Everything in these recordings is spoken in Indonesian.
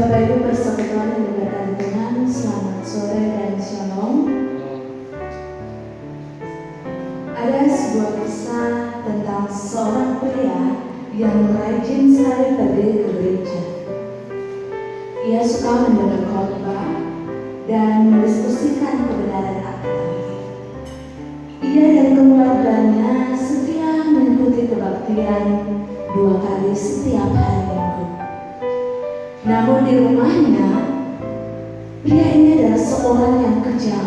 Bapak Ibu persekutuan yang diberkati Tuhan, selamat sore dan shalom. Ada sebuah kisah tentang seorang pria yang rajin sekali pergi ke gereja. Ia suka mendengar khotbah dan mendiskusikan kebenaran Alkitab. Ia dan keluarganya setia mengikuti kebaktian 2 kali setiap hari Minggu. Namun di rumahnya, pria ini adalah seorang yang kejam.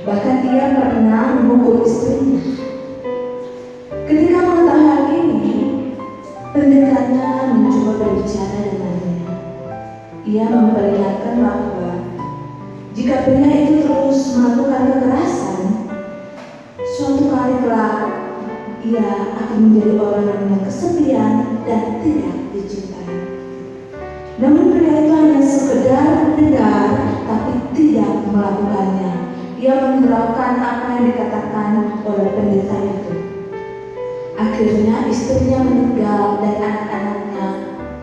Bahkan ia pernah memukul istrinya. Ketika mengetahui hal ini, pendetanya mencoba berbicara dengannya. Ia memperingatkan bahwa jika pria itu terus melakukan kekerasan, suatu kali kelak ia akan menjadi orang yang kesepian dan tidak dicintai. Namun pria itu hanya sekedar mendengar tapi tidak melakukannya. Ia menghiraukan apa yang dikatakan oleh pendeta itu. Akhirnya istrinya meninggal dan anak-anaknya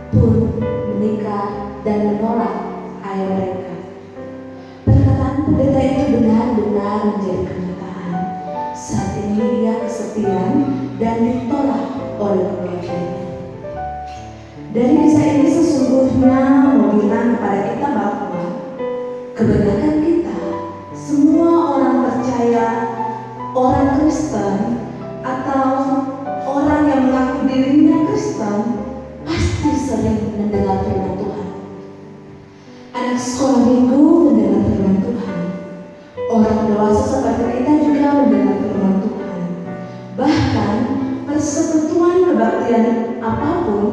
pun menikah dan menolak ayah mereka. Perkataan pendeta itu benar-benar menjadi kenyataan. Saat ini ia kesepian dan ditolak oleh keluarganya. Dari kisah ini sesungguhnya mau bilang kepada kita bahwa kebanyakan kita, semua orang percaya, orang Kristen atau orang yang mengaku dirinya Kristen pasti sering mendengar firman Tuhan. Anak sekolah minggu mendengar firman Tuhan. Orang dewasa seperti kita juga mendengar firman Tuhan. Bahkan persekutuan kebaktian apapun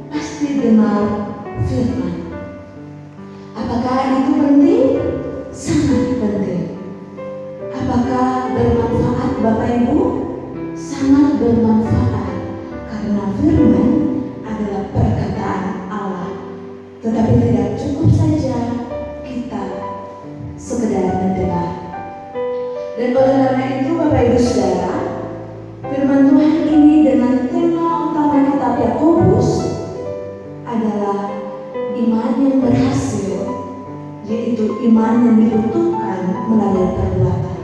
pasti dengar firman. Apakah itu penting? Sangat penting. Apakah bermanfaat Bapak Ibu? Sangat bermanfaat. Karena firman adalah perkataan Allah. Tetapi tidak cukup saja kita sekedar mendengar. Dan oleh karena itu Bapak Ibu Saudara, firman Tuhan ini dengan tema utama kitab Yakobus adalah iman yang berhasil, yaitu iman yang dibutuhkan melalui perbuatan.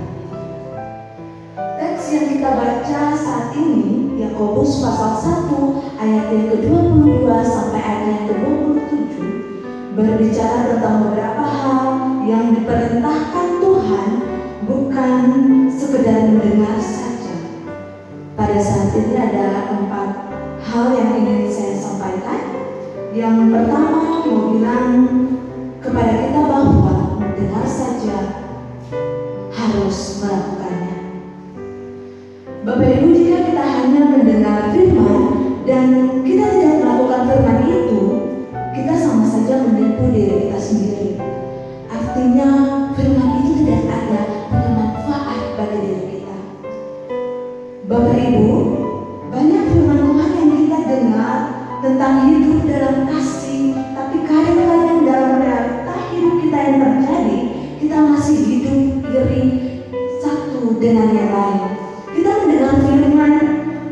Teks yang kita baca saat ini, Yakobus pasal 1 ayat yang ke-22 sampai ayat yang ke-27, berbicara tentang beberapa hal yang diperintahkan Tuhan, bukan sekedar mendengar saja. Pada saat ini ada 4 hal yang ingin saya sampaikan. Yang pertama mau bilang kepada kita bahwa mendengar saja, harus melakukannya. Bapak Ibu, jika kita hanya mendengar firman dan kita tidak melakukan firman itu, kita sama saja menipu diri kita sendiri. Artinya firman itu tidak ada bermanfaat bagi diri kita. Bapak Ibu, banyak firman Tuhan yang kita dengar tentang hidup dalam kasih, tapi kadang-kadang dalam realita hidup kita yang terjadi, kita masih hidup iri satu dengan yang lain. Kita mendengar firman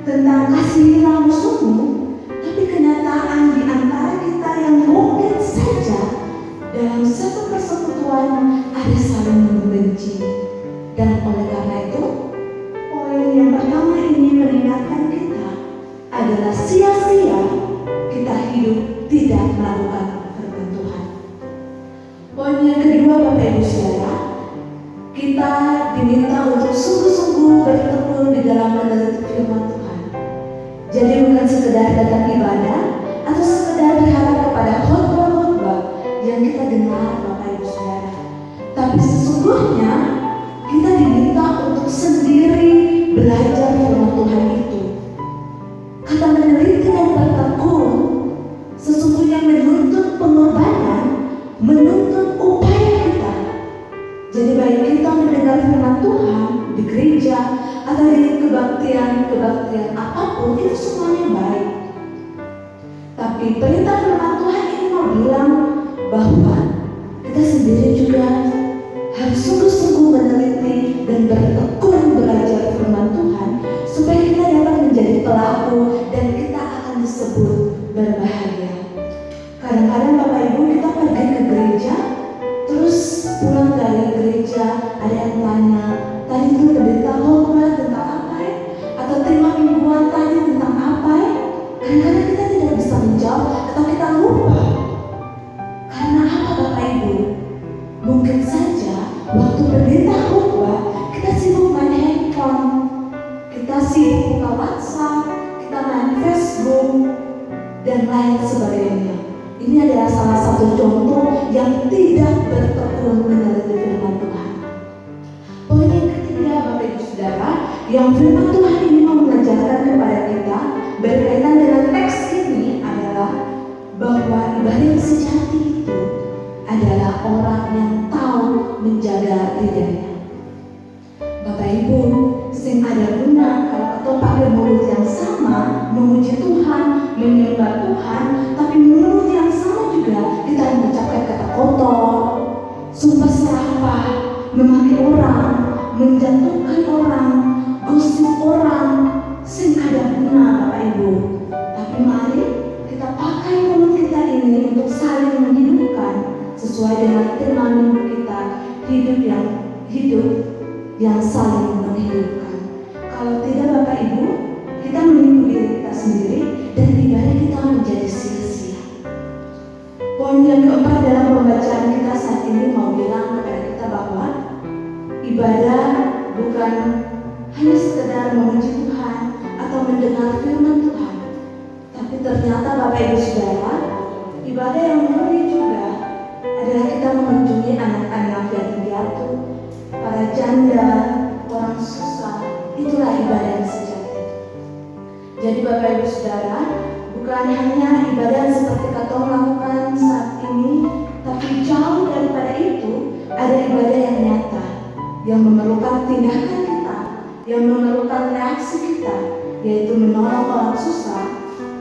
tentang kasihilah musuhmu, tapi kenyataan di antara kita yang mungkin saja dalam satu persekutuan ada saling membenci. Dan oleh karena itu, poin yang pertama ini mengingatkan kita adalah sia-sia kita hidup tidak melakukan firman Tuhan. Poin yang kedua Bapak Ibu Saudara, kita diminta untuk sungguh-sungguh bertekun di dalam meneliti firman Tuhan. Jadi bukan sekedar datang ibadah atau sekedar berharap kepada khotbah-khotbah yang kita dengar Bapak Ibu Saudara, tapi sesungguhnya kita diminta untuk sendiri belajar firman Tuhan itu. Kata meneliti dan bertekun sesungguhnya menuntut pengorbanan, menuntut upaya kita. Jadi baik kita mendengar firman Tuhan di gereja atau di kebaktian apapun, itu semuanya baik. Tapi perintah firman Tuhan ini mau bilang bahwa kita sendiri juga harus sungguh-sungguh meneliti dan bertekun belajar firman Tuhan supaya kita dapat menjadi pelaku dan kita akan disebut berbahagia. Kadang-kadang Bapak Ibu kita Facebook, dan lain sebagainya. Ini adalah salah satu contoh yang tidak bertekun meneliti firman Tuhan. Poin yang ketiga, Bapak Ibu Saudara, yang firman Tuhan ini mau mengajarkan kepada kita berkaitan dengan teks ini adalah bahwa ibadah yang sejati itu adalah orang yang tahu menjaga lidahnya. Bapak Ibu, sing ada guna kalau atau pakai mulut yang sama memuji Tuhan, menyembah Tuhan, tapi mulut yang sama juga kita mengucapkan kata kotor, sumpah serapah, memaki orang, menjatuhkan orang, gosip orang, sing ada guna Bapak Ibu. Tapi mari kita pakai mulut kita ini untuk saling menghidupkan sesuai dengan tema minggu kita, hidup yang saling menghidupkan. Kalau tidak Bapak Ibu, kita menipu diri kita sendiri dan ibadah kita menjadi sia-sia. Poin yang keempat dalam pembacaan kita saat ini mau bilang kepada kita bahwa ibadah bukan hanya sekedar memuji Tuhan atau mendengar firman Tuhan, tapi ternyata Bapak Ibu Saudara, ibadah yang murni juga adalah kita mengunjungi anak-anak yatim piatu, para janda, orang susah. Itulah ibadah yang sejati. Jadi Bapak Ibu Saudara, bukan hanya ibadah seperti katong lakukan saat ini, tapi jauh daripada itu ada ibadah yang nyata, yang memerlukan tindakan kita, yang memerlukan reaksi kita, yaitu menolong orang susah,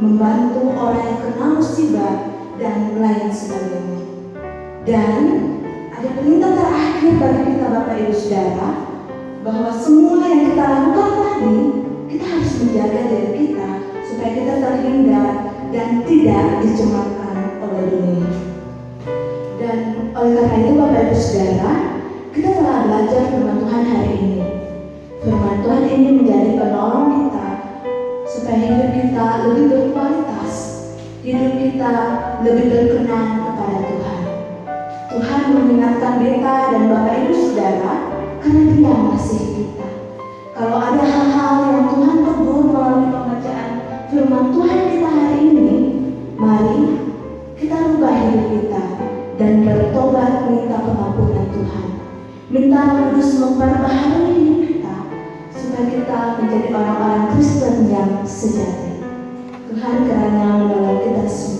membantu orang yang kena musibah, dan lain sebagainya. Dan ada perintah terakhir bagi kita Bapak Ibu Saudara, bahwa semua yang kita lakukan tadi, kita harus menjaga diri kita supaya kita terhindar dan tidak dicemarkan oleh dunia. Dan oleh karena itu Bapak Ibu Saudara, kita telah belajar firman Tuhan hari ini. Firman Tuhan ini menjadi penolong kita supaya hidup kita lebih berkualitas, hidup kita lebih berkenan kepada Tuhan. Tuhan mengingatkan kita dan Bapak Ibu Saudara karena Dia mengasihi kita. Kalau ada hal-hal yang Tuhan tegur melalui pembacaan firman Tuhan kita hari ini, mari kita rubah hidup kita dan bertobat minta pengampunan Tuhan. Minta Roh Kudus memperbaharui hidup kita supaya kita menjadi orang-orang Kristen yang sejati. Tuhan kiranya menolong kita semua.